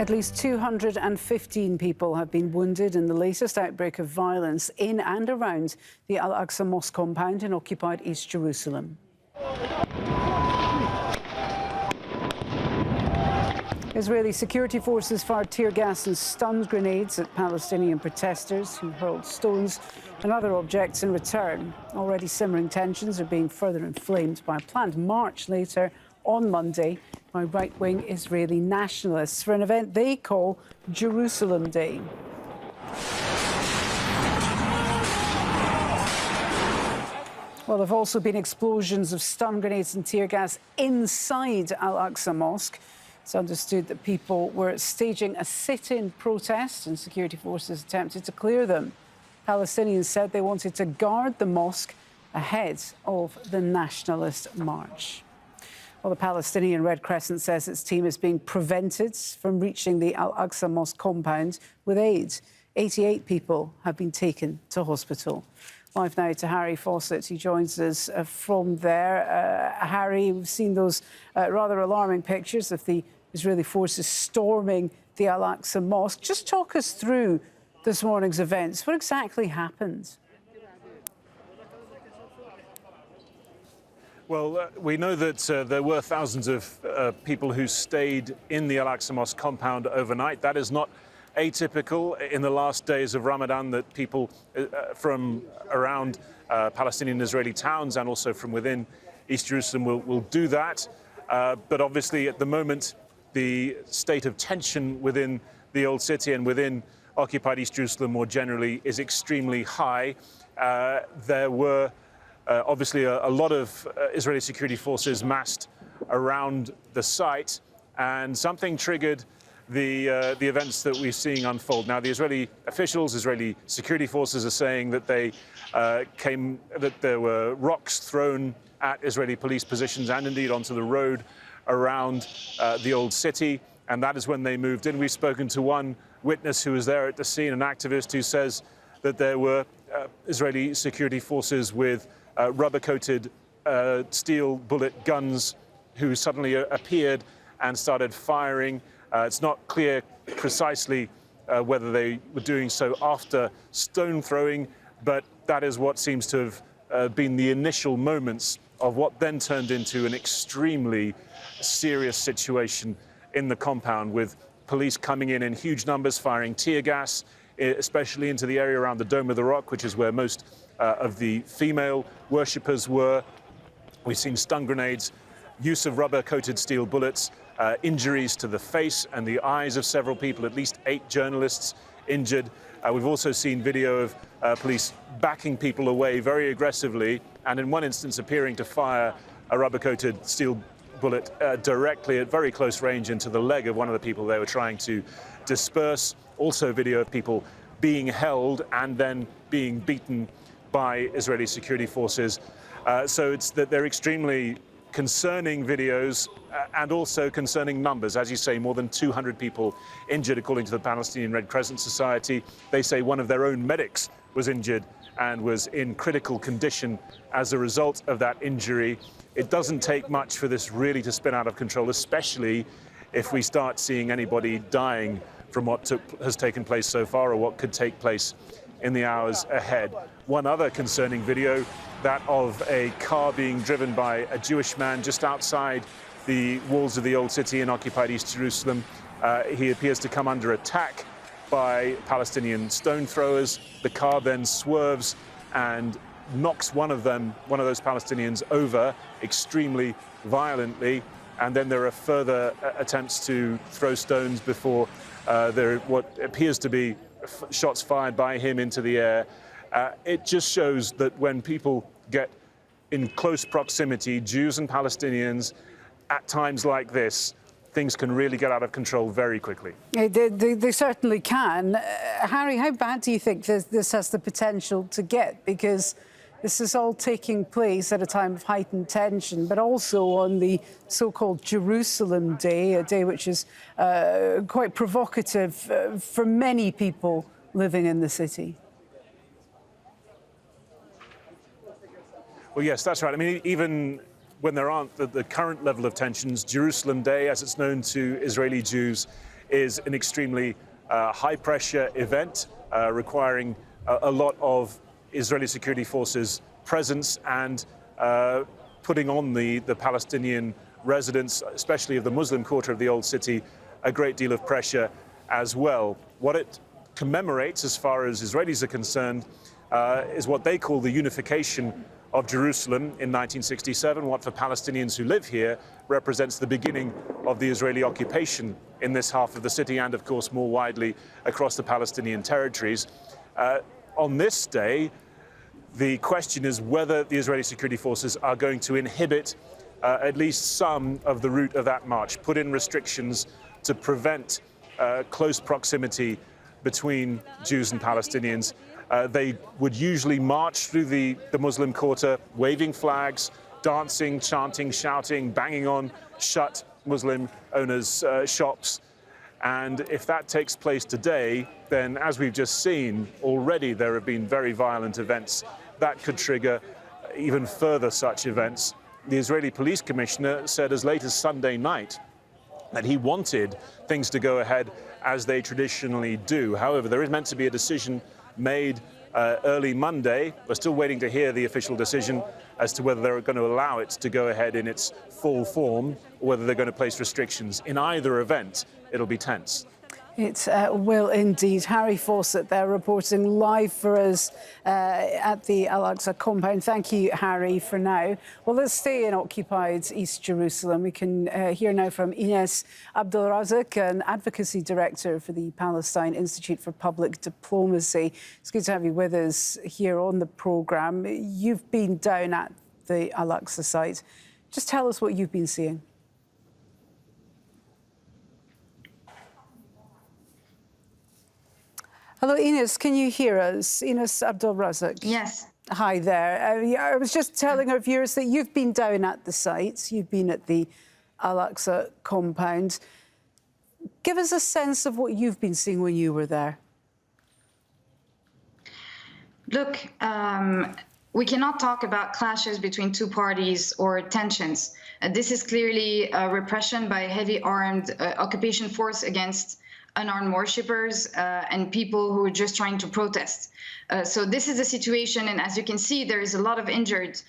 At least 215 people have been wounded in the latest outbreak of violence in and around the Al-Aqsa Mosque compound in occupied East Jerusalem. Israeli security forces fired tear gas and stun grenades at Palestinian protesters who hurled stones and other objects in return. Already simmering tensions are being further inflamed by a planned march later on Monday by right-wing Israeli nationalists for an event they call Jerusalem Day. Well, there have also been explosions of stun grenades and tear gas inside Al-Aqsa Mosque. It's understood that people were staging a sit-in protest and security forces attempted to clear them. Palestinians said they wanted to guard the mosque ahead of the nationalist march. Well, the Palestinian Red Crescent says its team is being prevented from reaching the Al-Aqsa Mosque compound with aid. 88 people have been taken to hospital. Live now to Harry Fawcett, who joins us from there. Harry, we've seen those rather alarming pictures of the Israeli forces storming the Al-Aqsa Mosque. Just talk us through this morning's events. What exactly happened? Well, we know that there were thousands of people who stayed in the Al-Aqsa Mosque compound overnight. That is not atypical in the last days of Ramadan, that people from around Palestinian and Israeli towns and also from within East Jerusalem will do that. But obviously, at the moment, the state of tension within the Old City and within occupied East Jerusalem more generally is extremely high. There were obviously a lot of Israeli security forces massed around the site, and something triggered the events that we're seeing unfold. Now, the Israeli officials, Israeli security forces are saying that that there were rocks thrown at Israeli police positions and indeed onto the road around the Old City, and that is when they moved in. We've spoken to one witness who was there at the scene, an activist who says that there were Israeli security forces with rubber-coated steel bullet guns who suddenly appeared and started firing. It's not clear precisely whether they were doing so after stone throwing, but that is what seems to have been the initial moments of what then turned into an extremely serious situation in the compound, with police coming in huge numbers, firing tear gas, especially into the area around the Dome of the Rock, which is where most of the female worshippers were. We've seen stun grenades, use of rubber-coated steel bullets, injuries to the face and the eyes of several people, at least 8 journalists injured. We've also seen video of police backing people away very aggressively, and in one instance appearing to fire a rubber-coated steel bullet directly at very close range into the leg of one of the people they were trying to disperse. Also video of people being held and then being beaten by Israeli security forces. So it's that they're extremely concerning videos and also concerning numbers. As you say, more than 200 people injured, according to the Palestinian Red Crescent Society. They say one of their own medics was injured and was in critical condition as a result of that injury. It doesn't take much for this really to spin out of control, especially if we start seeing anybody dying from what has taken place so far or what could take place in the hours ahead. One other concerning video, that of a car being driven by a Jewish man just outside the walls of the Old City in occupied East Jerusalem. He appears to come under attack by Palestinian stone throwers. The car then swerves and knocks one of those Palestinians over extremely violently. And then there are further attempts to throw stones before there are what appears to be shots fired by him into the air. It just shows that when people get in close proximity, Jews and Palestinians, at times like this, things can really get out of control very quickly. They certainly can. Harry, how bad do you think this has the potential to get? Because this is all taking place at a time of heightened tension, but also on the so-called Jerusalem Day, a day which is quite provocative for many people living in the city. Well, yes, that's right. I mean, even when there aren't the current level of tensions, Jerusalem Day, as it's known to Israeli Jews, is an extremely high-pressure event requiring a lot of Israeli security forces' presence and putting on the Palestinian residents, especially of the Muslim quarter of the Old City, a great deal of pressure as well. What it commemorates, as far as Israelis are concerned, is what they call the unification of Jerusalem in 1967, what for Palestinians who live here represents the beginning of the Israeli occupation in this half of the city and, of course, more widely across the Palestinian territories. On this day, the question is whether the Israeli security forces are going to inhibit at least some of the route of that march, put in restrictions to prevent close proximity between Jews and Palestinians. They would usually march through the Muslim quarter, waving flags, dancing, chanting, shouting, banging on shut Muslim owners' shops. And if that takes place today, then as we've just seen, already there have been very violent events that could trigger even further such events. The Israeli police commissioner said as late as Sunday night that he wanted things to go ahead as they traditionally do. However, there is meant to be a decision made early Monday. We're still waiting to hear the official decision as to whether they're going to allow it to go ahead in its full form or whether they're going to place restrictions. In either event, it'll be tense. It will indeed. Harry Fawcett there reporting live for us at the Al-Aqsa compound. Thank you, Harry, for now. Well, let's stay in occupied East Jerusalem. We can hear now from Ines Abdelrazak, an advocacy director for the Palestine Institute for Public Diplomacy. It's good to have you with us here on the programme. You've been down at the Al-Aqsa site. Just tell us what you've been seeing. Hello, Ines, can you hear us? Ines Abdelrazak. Yes. Hi there. I was just telling our viewers that you've been down at the site. You've been at the Al-Aqsa compound. Give us a sense of what you've been seeing when you were there. Look, we cannot talk about clashes between two parties or tensions. This is clearly repression by a heavy armed occupation force against unarmed worshippers and people who are just trying to protest. So this is the situation, and as you can see, there is a lot of injured.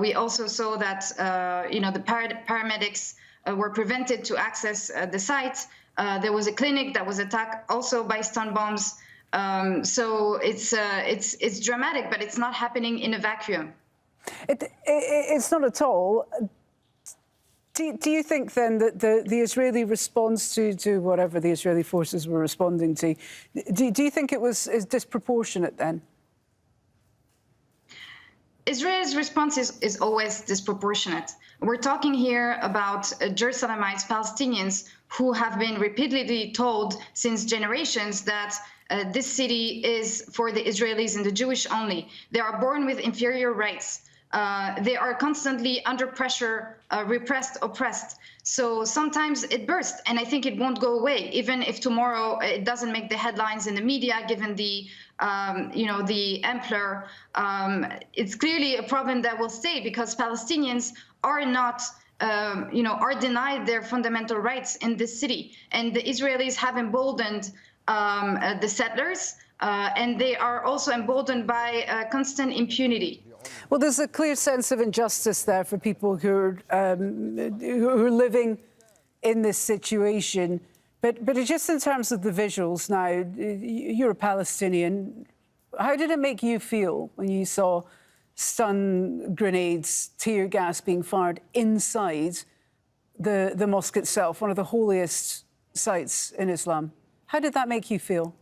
We also saw that the paramedics were prevented to access the site. There was a clinic that was attacked also by stun bombs. So it's dramatic, but it's not happening in a vacuum. It's not at all. Do you think then that the Israeli response to whatever the Israeli forces were responding to, do you think it was disproportionate then? Israel's response is always disproportionate. We're talking here about Jerusalemites, Palestinians, who have been repeatedly told since generations that this city is for the Israelis and the Jewish only. They are born with inferior rights. They are constantly under pressure, repressed, oppressed. So sometimes it bursts, and I think it won't go away, even if tomorrow it doesn't make the headlines in the media, given the, the amplitude. It's clearly a problem that will stay because Palestinians are not, are denied their fundamental rights in this city. And the Israelis have emboldened the settlers, and they are also emboldened by constant impunity. Well, there's a clear sense of injustice there for people who are living in this situation. But just in terms of the visuals now, you're a Palestinian. How did it make you feel when you saw stun grenades, tear gas being fired inside the mosque itself, one of the holiest sites in Islam? How did that make you feel?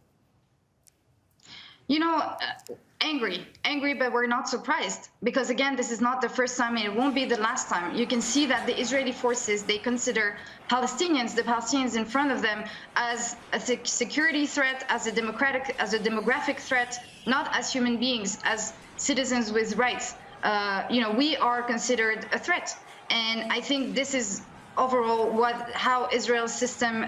Angry, but we're not surprised because, again, this is not the first time and it won't be the last time. You can see that the Israeli forces, they consider Palestinians, the Palestinians in front of them, as a security threat, as a demographic threat, not as human beings, as citizens with rights. We are considered a threat. And I think this is overall how Israel's system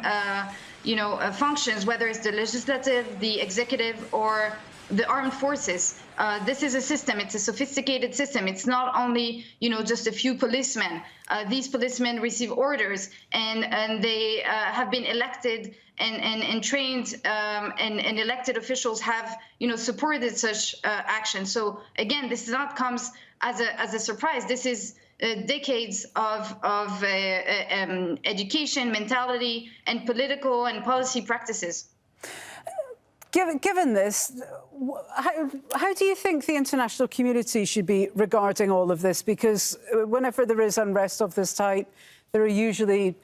functions, whether it's the legislative, the executive, or the armed forces. This is a system. It's a sophisticated system. It's not only, just a few policemen. These policemen receive orders, and they have been elected and trained, and elected officials have, supported such action. So again, this not comes as a surprise. This is decades of education, mentality, and political and policy practices. Given this, how do you think the international community should be regarding all of this? Because whenever there is unrest of this type, there are usually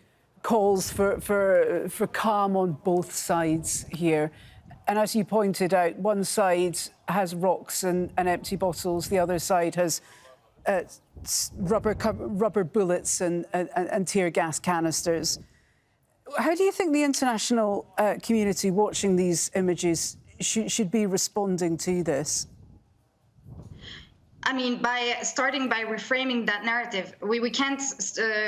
calls for calm on both sides here. And as you pointed out, one side has rocks and empty bottles, the other side has rubber bullets and tear gas canisters. How do you think the international community watching these images should be responding to this? I mean, starting by reframing that narrative, we can't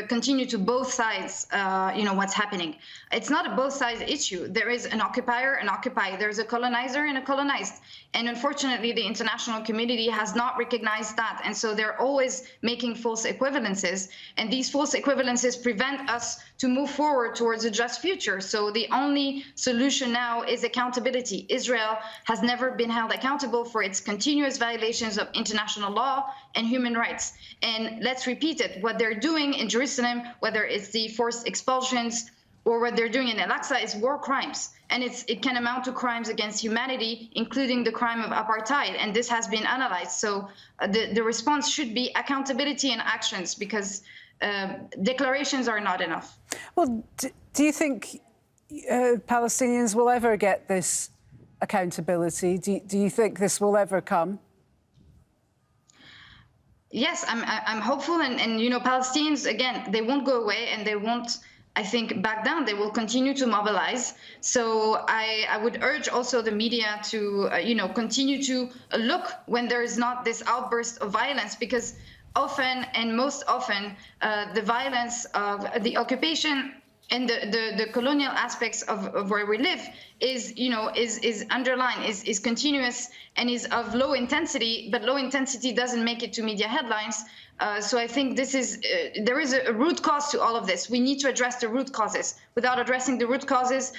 continue to both sides, what's happening. It's not a both sides issue. There is an occupier and occupied. There's a colonizer and a colonized. And unfortunately, the international community has not recognized that. And so they're always making false equivalences. And these false equivalences prevent us to move forward towards a just future. So the only solution now is accountability. Israel has never been held accountable for its continuous violations of international law and human rights. And let's repeat it, what they're doing in Jerusalem, whether it's the forced expulsions or what they're doing in Al-Aqsa, is war crimes. And it can amount to crimes against humanity, including the crime of apartheid. And this has been analyzed. So the response should be accountability and actions, because declarations are not enough. Well, do you think Palestinians will ever get this accountability? Do you think this will ever come? Yes, I'm hopeful, and Palestinians, again, they won't go away, and they won't, I think, back down. They will continue to mobilize. So I would urge also the media to continue to look when there is not this outburst of violence, because often, and most often, the violence of the occupation and the colonial aspects of where we live is underlined, is continuous, and is of low intensity, but low intensity doesn't make it to media headlines. So I think there is a root cause to all of this. We need to address the root causes. Without addressing the root causes,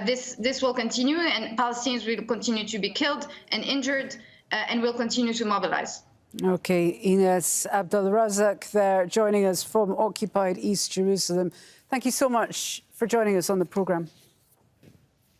this will continue, and Palestinians will continue to be killed and injured, and will continue to mobilize. OK, Ines Abdulrazak there, joining us from occupied East Jerusalem. Thank you so much for joining us on the programme.